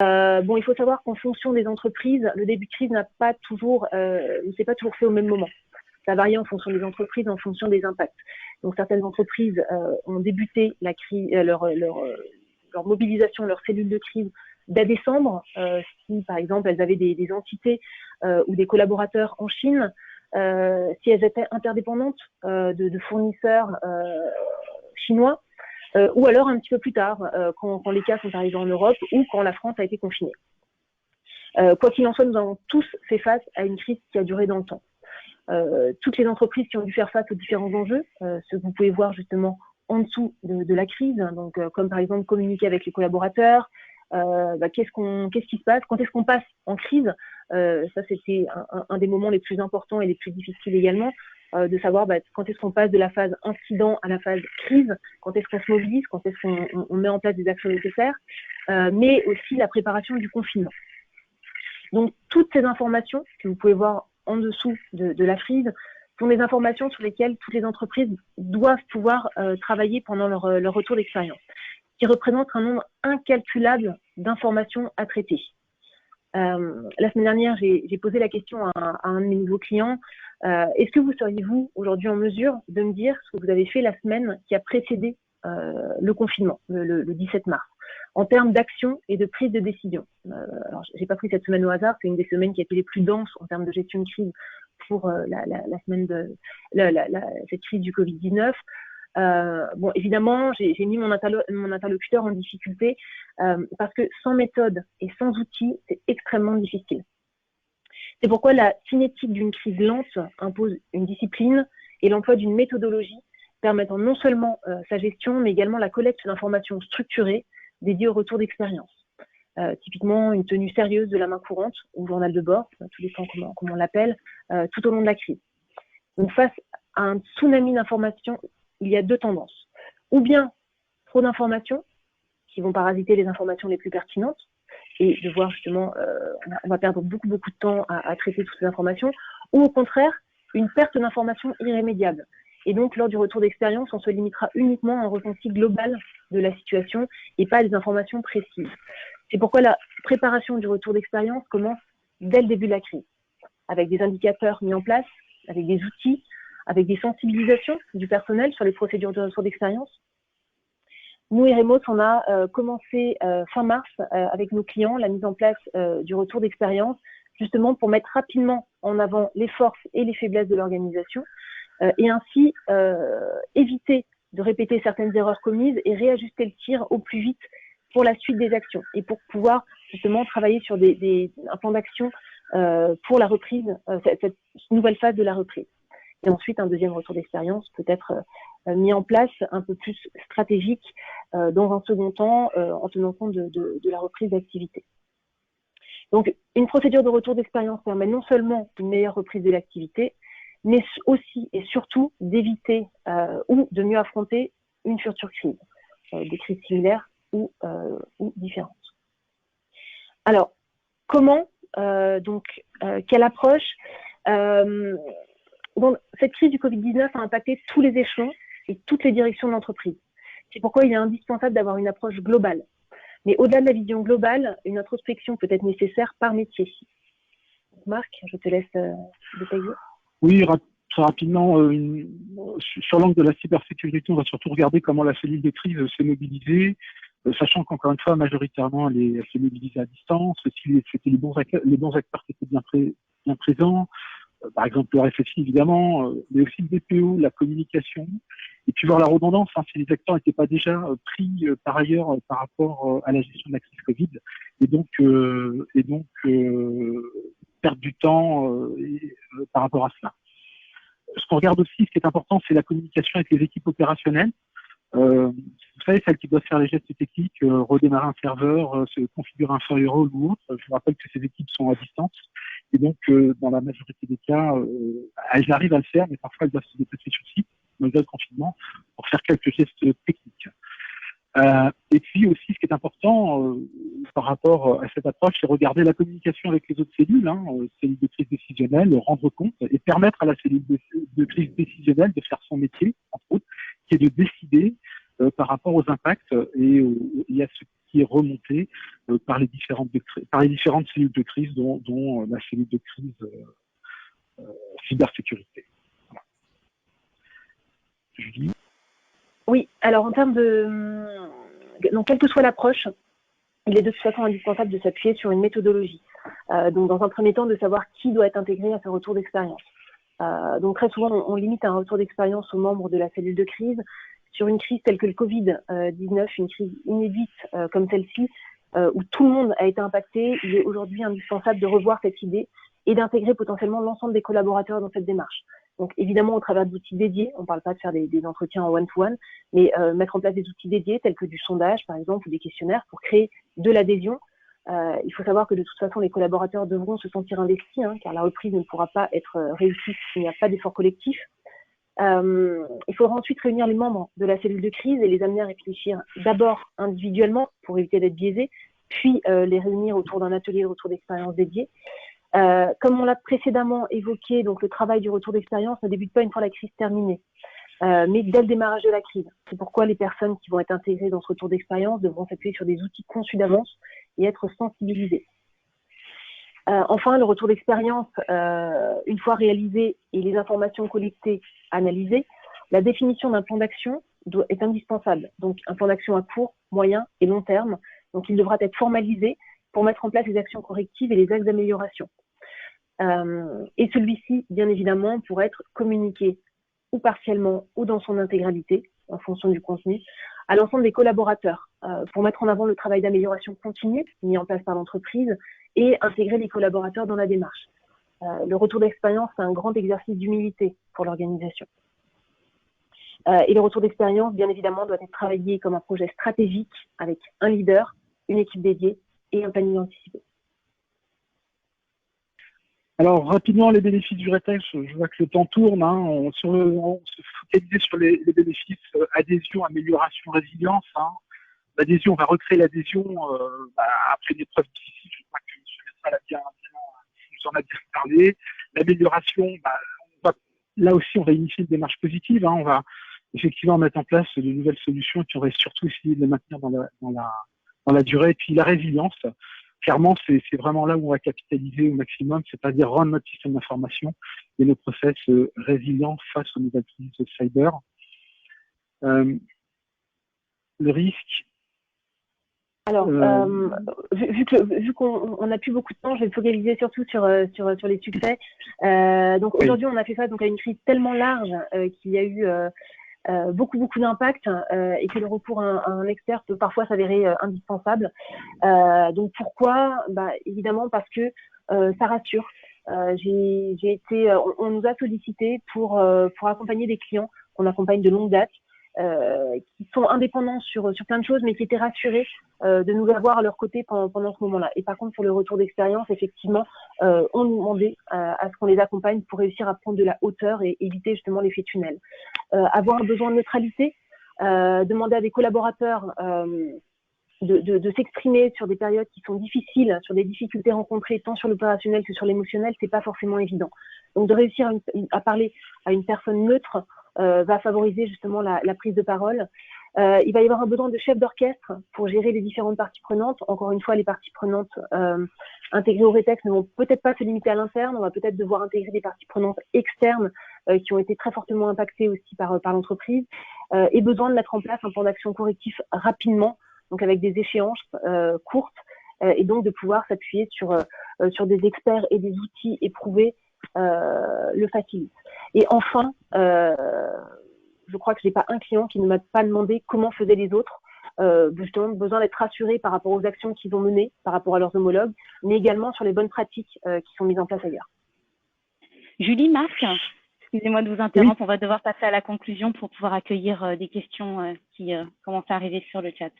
Bon, il faut savoir qu'en fonction des entreprises, le début de crise ne s'est pas toujours fait au même moment. Ça varie en fonction des entreprises, en fonction des impacts. Donc certaines entreprises ont débuté la crise, leur mobilisation, leur cellule de crise dès décembre. Si par exemple elles avaient des entités ou des collaborateurs en Chine, si elles étaient interdépendantes de fournisseurs chinois, ou alors un petit peu plus tard, quand les cas sont arrivés en Europe ou quand la France a été confinée. Quoi qu'il en soit, nous avons tous fait face à une crise qui a duré dans le temps. Toutes les entreprises qui ont dû faire face aux différents enjeux, ce que vous pouvez voir justement en dessous de la crise, donc comme par exemple communiquer avec les collaborateurs, qu'est-ce qui se passe, quand est-ce qu'on passe en crise, ça c'était un des moments les plus importants et les plus difficiles également, de savoir quand est-ce qu'on passe de la phase incident à la phase crise, quand est-ce qu'on se mobilise, quand est-ce qu'on met en place des actions nécessaires, mais aussi la préparation du confinement. Donc toutes ces informations que vous pouvez voir en dessous de la frise sont des informations sur lesquelles toutes les entreprises doivent pouvoir travailler pendant leur retour d'expérience, qui représente un nombre incalculable d'informations à traiter. La semaine dernière, j'ai posé la question à un de mes nouveaux clients. Est-ce que vous seriez, vous, aujourd'hui en mesure de me dire ce que vous avez fait la semaine qui a précédé le confinement, le 17 mars, en termes d'action et de prise de décision? Alors, j'ai pas pris cette semaine au hasard, c'est une des semaines qui a été les plus denses en termes de gestion de crise pour la semaine cette crise du Covid-19. Bon, évidemment, j'ai mis mon interlocuteur en difficulté parce que sans méthode et sans outils, c'est extrêmement difficile. C'est pourquoi la cinétique d'une crise lente impose une discipline et l'emploi d'une méthodologie permettant non seulement sa gestion, mais également la collecte d'informations structurées dédiées au retour d'expérience. Typiquement, une tenue sérieuse de la main courante, ou journal de bord, tous les temps comme on l'appelle, tout au long de la crise. Donc, face à un tsunami d'informations, il y a deux tendances. Ou bien trop d'informations qui vont parasiter les informations les plus pertinentes, et de voir justement, on va perdre beaucoup de temps à traiter toutes ces informations, ou au contraire, une perte d'informations irrémédiable. Et donc, lors du retour d'expérience, on se limitera uniquement à un ressenti global de la situation et pas à des informations précises. C'est pourquoi la préparation du retour d'expérience commence dès le début de la crise, avec des indicateurs mis en place, avec des outils, avec des sensibilisations du personnel sur les procédures de retour d'expérience. Nous, Eremos, on a commencé fin mars avec nos clients la mise en place du retour d'expérience, justement pour mettre rapidement en avant les forces et les faiblesses de l'organisation et ainsi éviter de répéter certaines erreurs commises et réajuster le tir au plus vite pour la suite des actions et pour pouvoir justement travailler sur un plan d'action pour la reprise, cette nouvelle phase de la reprise. Et ensuite, un deuxième retour d'expérience peut être mis en place un peu plus stratégique dans un second temps en tenant compte de la reprise d'activité. Donc, une procédure de retour d'expérience permet non seulement une meilleure reprise de l'activité, mais aussi et surtout d'éviter ou de mieux affronter une future crise, des crises similaires ou différentes. Alors, comment, quelle approche Bon, cette crise du Covid-19 a impacté tous les échelons et toutes les directions de l'entreprise. C'est pourquoi il est indispensable d'avoir une approche globale. Mais au-delà de la vision globale, une introspection peut être nécessaire par métier. Marc, je te laisse détailler. Oui, très rapidement, sur l'angle de la cybersécurité, on va surtout regarder comment la cellule de crise s'est mobilisée, sachant qu'encore une fois, majoritairement, elle s'est mobilisée à distance. Si c'était les bons acteurs qui étaient bien présents, par exemple le RFSI évidemment, mais aussi le DPO, la communication, et puis voir la redondance, si les acteurs n'étaient pas déjà pris par ailleurs par rapport à la gestion de la crise Covid, et donc perdre du temps par rapport à cela. Ce qu'on regarde aussi, ce qui est important, c'est la communication avec les équipes opérationnelles. Vous savez, celles qui doivent faire les gestes techniques, redémarrer un serveur, se configurer un firewall ou autre. Je vous rappelle que ces équipes sont à distance. Et donc, dans la majorité des cas, elles arrivent à le faire, mais parfois elles doivent se déplacer sur site, malgré le confinement, pour faire quelques gestes techniques. Et puis aussi, ce qui est important par rapport à cette approche, c'est regarder la communication avec les autres cellules, cellules de crise décisionnelle, rendre compte et permettre à la cellule de crise décisionnelle de faire son métier, entre autres, qui est de décider par rapport aux impacts et à ce qui est remonté par les différentes cellules de crise, dont la cellule de crise cybersécurité. Voilà. Julie ? Oui, alors en termes donc quelle que soit l'approche, il est de toute façon indispensable de s'appuyer sur une méthodologie. Donc dans un premier temps, de savoir qui doit être intégré à ce retour d'expérience. Donc très souvent, on limite un retour d'expérience aux membres de la cellule de crise. Sur une crise telle que le Covid-19, une crise inédite comme celle-ci, où tout le monde a été impacté, il est aujourd'hui indispensable de revoir cette idée et d'intégrer potentiellement l'ensemble des collaborateurs dans cette démarche. Donc évidemment au travers d'outils dédiés, on ne parle pas de faire des entretiens en one-to-one, mais mettre en place des outils dédiés tels que du sondage par exemple ou des questionnaires pour créer de l'adhésion. Il faut savoir que de toute façon les collaborateurs devront se sentir investis, car la reprise ne pourra pas être réussie s'il n'y a pas d'effort collectif. Il faudra ensuite réunir les membres de la cellule de crise et les amener à réfléchir d'abord individuellement pour éviter d'être biaisés, puis les réunir autour d'un atelier de retour d'expérience dédié. Comme on l'a précédemment évoqué, donc le travail du retour d'expérience ne débute pas une fois la crise terminée, mais dès le démarrage de la crise. C'est pourquoi les personnes qui vont être intégrées dans ce retour d'expérience devront s'appuyer sur des outils conçus d'avance et être sensibilisés. Enfin, le retour d'expérience, une fois réalisé et les informations collectées, analysées, la définition d'un plan d'action est indispensable. Donc, un plan d'action à court, moyen et long terme. Donc, il devra être formalisé pour mettre en place les actions correctives et les axes d'amélioration. Et celui-ci, bien évidemment, pourra être communiqué ou partiellement ou dans son intégralité, en fonction du contenu, à l'ensemble des collaborateurs pour mettre en avant le travail d'amélioration continue mis en place par l'entreprise et intégrer les collaborateurs dans la démarche. Le retour d'expérience, c'est un grand exercice d'humilité pour l'organisation. Et le retour d'expérience, bien évidemment, doit être travaillé comme un projet stratégique avec un leader, une équipe dédiée et un planning anticipé. Alors, rapidement, les bénéfices du RETEX, je vois que le temps tourne. On se focalisait sur les bénéfices adhésion, amélioration, résilience. L'adhésion, on va recréer l'adhésion après une épreuve difficile. Je crois que M. Messal nous en a bien parlé. L'amélioration, là aussi, on va initier une démarche positive. On va effectivement mettre en place de nouvelles solutions qui auraient surtout essayé de les maintenir dans la durée. Et puis la résilience, clairement, c'est vraiment là où on va capitaliser au maximum, c'est-à-dire rendre notre système d'information et nos process résilients face aux nouvelles crises de cyber. Le risque. Alors, vu qu'on n'a plus beaucoup de temps, je vais me focaliser surtout sur les succès. Donc aujourd'hui, on a fait face à une crise tellement large qu'il y a eu beaucoup d'impact et que le recours à un expert peut parfois s'avérer indispensable. Donc pourquoi ? Évidemment parce que ça rassure. On nous a sollicité pour accompagner des clients qu'on accompagne de longue date, qui sont indépendants sur plein de choses, mais qui étaient rassurés de nous avoir à leur côté pendant ce moment-là. Et par contre, pour le retour d'expérience, effectivement, on nous demandait à ce qu'on les accompagne pour réussir à prendre de la hauteur et éviter justement l'effet tunnel. Avoir un besoin de neutralité, demander à des collaborateurs de s'exprimer sur des périodes qui sont difficiles, sur des difficultés rencontrées tant sur l'opérationnel que sur l'émotionnel, c'est pas forcément évident. Donc de réussir à parler à une personne neutre va favoriser justement la prise de parole. Il va y avoir un besoin de chef d'orchestre pour gérer les différentes parties prenantes. Encore une fois, les parties prenantes intégrées au RETEX ne vont peut-être pas se limiter à l'interne. On va peut-être devoir intégrer des parties prenantes externes qui ont été très fortement impactées aussi par l'entreprise. Et besoin de mettre en place un plan d'action correctif rapidement, donc avec des échéances courtes, et donc de pouvoir s'appuyer sur des experts et des outils éprouvés le facilite. Et enfin, je crois que je n'ai pas un client qui ne m'a pas demandé comment faisaient les autres, justement besoin d'être rassuré par rapport aux actions qu'ils ont menées, par rapport à leurs homologues, mais également sur les bonnes pratiques qui sont mises en place ailleurs. Julie, Marc, excusez-moi de vous interrompre, oui. On va devoir passer à la conclusion pour pouvoir accueillir des questions qui commencent à arriver sur le chat.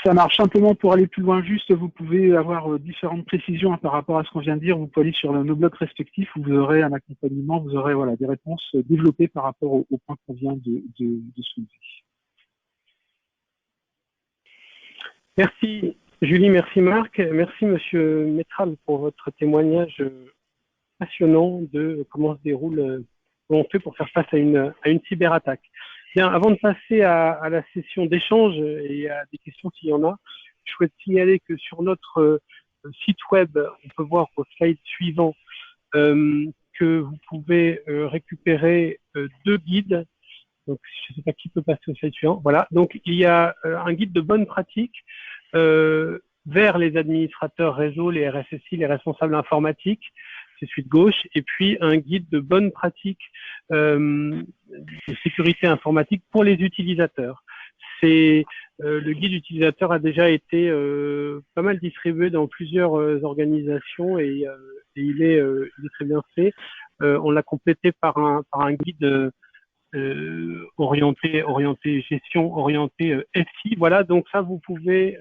Ça marche. Simplement pour aller plus loin, juste, vous pouvez avoir différentes précisions par rapport à ce qu'on vient de dire. Vous pouvez aller sur nos blogs respectifs où vous aurez un accompagnement, vous aurez des réponses développées par rapport au point qu'on vient de soulever. Merci Julie, merci Marc, merci Monsieur Métral pour votre témoignage passionnant de comment se déroule on fait pour faire face à une cyberattaque. Bien, avant de passer à la session d'échange et à des questions s'il y en a, je souhaite signaler que sur notre site web, on peut voir au slide suivant que vous pouvez récupérer 2 guides. Donc, je ne sais pas qui peut passer au slide suivant. Voilà. Donc, il y a un guide de bonne pratique vers les administrateurs réseau, les RSSI, les responsables informatiques. C'est celui de gauche. Et puis, un guide de bonne pratique de sécurité informatique pour les utilisateurs. Le guide utilisateur a déjà été pas mal distribué dans plusieurs organisations et il est très bien fait. On l'a complété par un guide orienté gestion, orienté SI. Voilà, donc ça, vous pouvez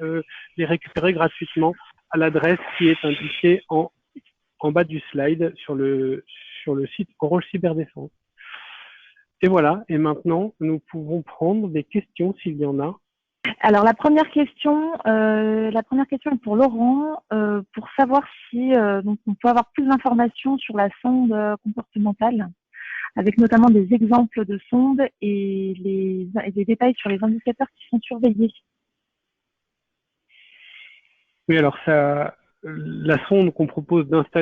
les récupérer gratuitement à l'adresse qui est indiquée en bas du slide sur le site Orange Cyberdéfense. Et voilà, et maintenant, nous pouvons prendre des questions s'il y en a. Alors la première question est pour Laurent, pour savoir si donc on peut avoir plus d'informations sur la sonde comportementale, avec notamment des exemples de sondes et des détails sur les indicateurs qui sont surveillés. Oui, alors la sonde qu'on propose d'installer